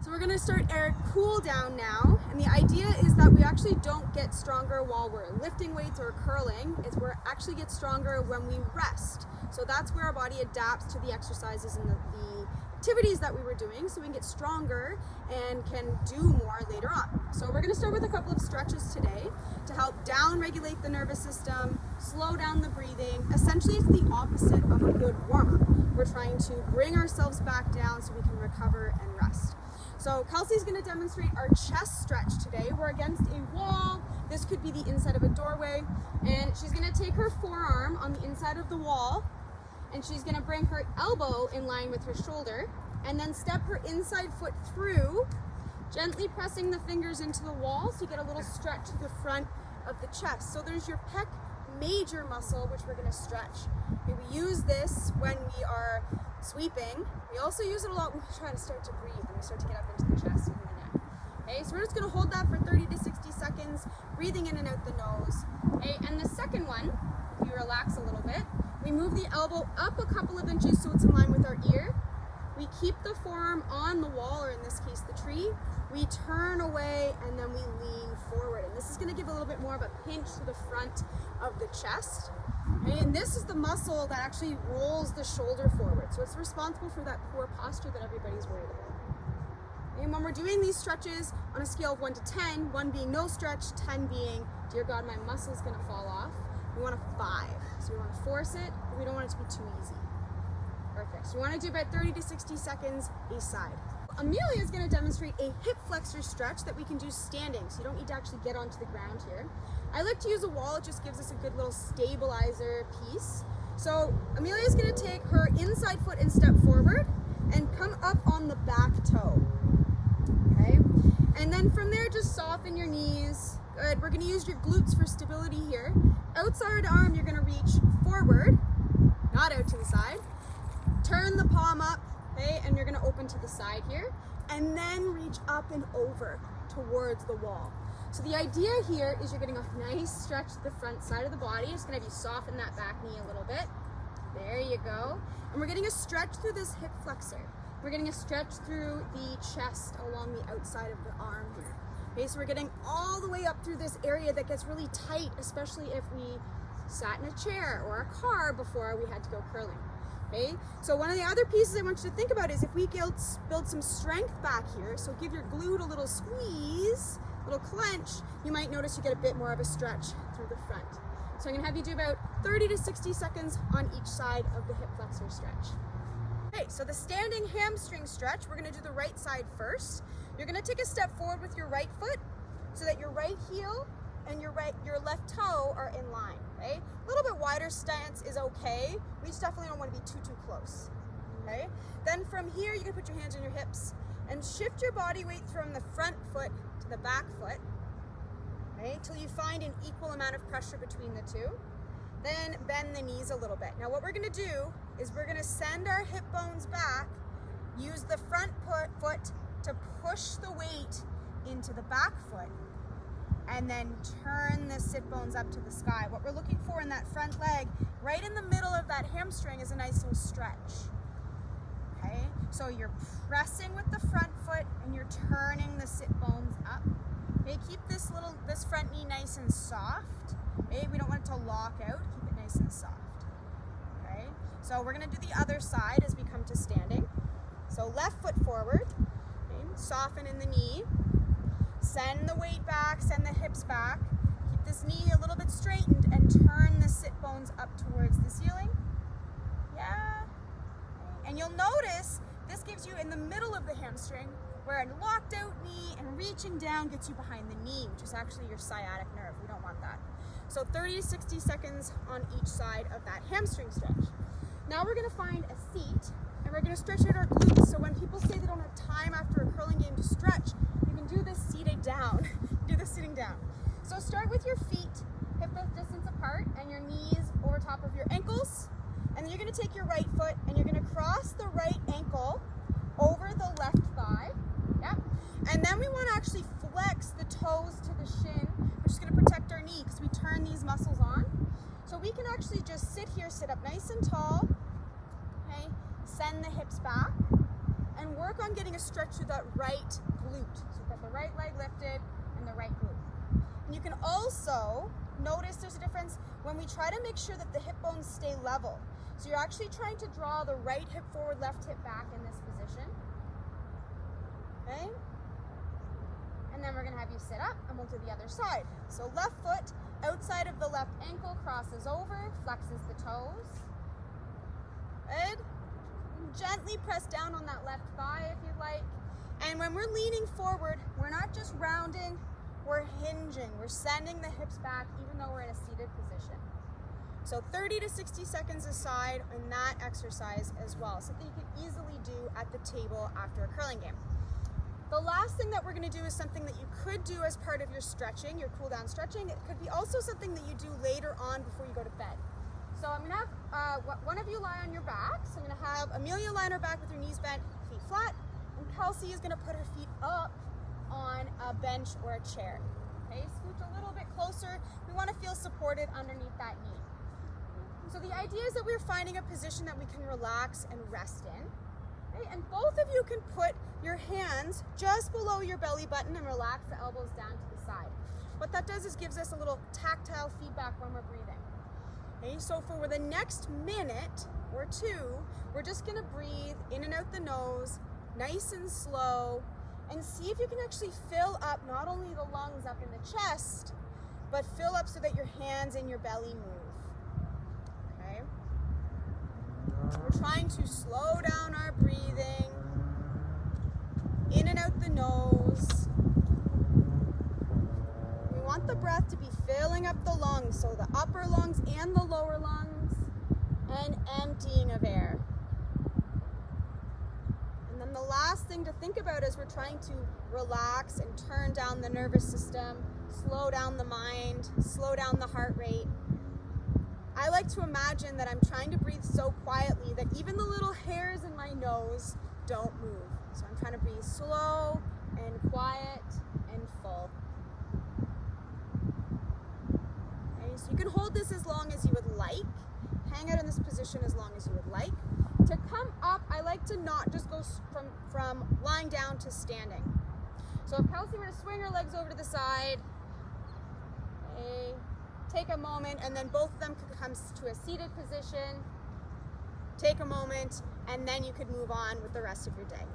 So we're gonna start our cool down now, and the idea is that we actually don't get stronger while we're lifting weights or curling. It's we actually get stronger when we rest. So that's where our body adapts to the exercises and the activities that we were doing, so we can get stronger and can do more later on. So we're gonna start with a couple of stretches today to help down regulate the nervous system, slow down the breathing. Essentially, it's the opposite of a good warm-up. We're trying to bring ourselves back down so we can recover and rest. So Kelsey's going to demonstrate our chest stretch today. We're against a wall. This could be the inside of a doorway. And she's going to take her forearm on the inside of the wall, and she's going to bring her elbow in line with her shoulder, and then step her inside foot through, gently pressing the fingers into the wall so you get a little stretch to the front of the chest. So there's your pec major muscle, which we're going to stretch. And we use this when we are sweeping. We also use it a lot when we try to start to breathe and we start to get up into the chest and the neck. Okay, so we're just going to hold that for 30 to 60 seconds, breathing in and out the nose. Okay, and the second one, if you relax a little bit, we move the elbow up a couple of inches so it's in line with our ear. We keep the forearm on the wall, or in this case the tree. We turn away and then we lean forward. And this is going to give a little bit more of a pinch to the front of the chest. Okay? And this is the muscle that actually rolls the shoulder forward. So it's responsible for that poor posture that everybody's worried about. And when we're doing these stretches on a scale of 1 to 10, 1 being no stretch, 10 being, dear God, my muscle's going to fall off, we want a 5. So we want to force it, but we don't want it to be too easy. Perfect. So we want to do about 30 to 60 seconds each side. Amelia is going to demonstrate a hip flexor stretch that we can do standing, so you don't need to actually get onto the ground here. I like to use a wall, it just gives us a good little stabilizer piece. So Amelia is going to take her inside foot and step forward and come up on the back toe. Okay? And then from there, just soften your knees. Good. We're going to use your glutes for stability here. Outside arm, you're going to reach forward, not out to the side. Turn the palm up, okay, and you're going to open to the side here, and then reach up and over towards the wall. So the idea here is you're getting a nice stretch to the front side of the body. It's going to have you soften that back knee a little bit. There you go. And we're getting a stretch through this hip flexor. We're getting a stretch through the chest along the outside of the arm here. Okay, so we're getting all the way up through this area that gets really tight, especially if we sat in a chair or a car before we had to go curling. Okay, so one of the other pieces I want you to think about is if we build some strength back here, so give your glute a little squeeze, a little clench, you might notice you get a bit more of a stretch through the front. So I'm going to have you do about 30 to 60 seconds on each side of the hip flexor stretch. Okay, so the standing hamstring stretch, we're going to do the right side first. You're going to take a step forward with your right foot so that your right heel and your left toe are in line. Okay? A little bit wider stance is okay. We just definitely don't want to be too close. Okay? Then from here, you can put your hands on your hips and shift your body weight from the front foot to the back foot. Okay? Till you find an equal amount of pressure between the two. Then bend the knees a little bit. Now what we're going to do is we're going to send our hip bones back, use the front foot to push the weight into the back foot, and then turn the sit bones up to the sky. What we're looking for in that front leg, right in the middle of that hamstring, is a nice little stretch. Okay, so you're pressing with the front foot and you're turning the sit bones up. Okay, keep this front knee nice and soft. Okay, we don't want it to lock out, keep it nice and soft. Okay, so we're gonna do the other side as we come to standing. So left foot forward, okay, soften in the knee. Send the weight back, send the hips back. Keep this knee a little bit straightened and turn the sit bones up towards the ceiling. Yeah. And you'll notice this gives you in the middle of the hamstring, where a locked out knee and reaching down gets you behind the knee, which is actually your sciatic nerve. We don't want that. So 30 to 60 seconds on each side of that hamstring stretch. Now we're going to find a seat and we're going to stretch out our glutes. So when people say they don't have time after a curling game to stretch, you can do this seated down. Do this sitting down. So start with your feet hip width distance apart and your knees over top of your ankles. And then you're going to take your right foot and you're going to cross the right ankle over the left thigh. Yep. And then we want to actually flex the toes to the shin, which is going to protect our knee because we turn these muscles on. So we can actually just sit here, sit up nice and tall. Okay. Send the hips back. and work on getting a stretch through that right glute. So we've got the right leg lifted and the right glute. And you can also notice there's a difference when we try to make sure that the hip bones stay level. So you're actually trying to draw the right hip forward, left hip back in this position. Okay? And then we're going to have you sit up and we'll do the other side. So left foot outside of the left ankle crosses over, flexes the toes. Good. Gently press down on that left thigh if you'd like. And when we're leaning forward, we're not just rounding, we're hinging. We're sending the hips back even though we're in a seated position. So 30 to 60 seconds aside in that exercise as well. Something you can easily do at the table after a curling game. The last thing that we're going to do is something that you could do as part of your stretching, your cool down stretching. It could be also something that you do later on before you go to bed. So I'm going to have one of you lie on your back. So I'm going to have Amelia lie on her back with her knees bent, feet flat, and Kelsey is going to put her feet up on a bench or a chair. Okay, scooch a little bit closer. We want to feel supported underneath that knee. So the idea is that we're finding a position that we can relax and rest in. Okay? And both of you can put your hands just below your belly button and relax the elbows down to the side. What that does is gives us a little tactile feedback when we're breathing. Okay? So for the next minute or two, we're just going to breathe in and out the nose, nice and slow, and see if you can actually fill up not only the lungs up in the chest, but fill up so that your hands and your belly move. Okay? We're trying to slow down our breathing, in and out the nose. We want the breath to be filling up the lungs, so the upper lungs and the lower lungs, and emptying of air. And then the last thing to think about as we're trying to relax and turn down the nervous system, slow down the mind, slow down the heart rate. I like to imagine that I'm trying to breathe so quietly that even the little hairs in my nose don't move. So I'm trying to breathe slow and quiet and full. Okay, so you can hold this as long as you would like. Hang out in this position as long as you would like. To come up, I like to not just go from lying down to standing. So if Kelsey were to swing her legs over to the side, okay, take a moment, and then both of them could come to a seated position. Take a moment, and then you could move on with the rest of your day.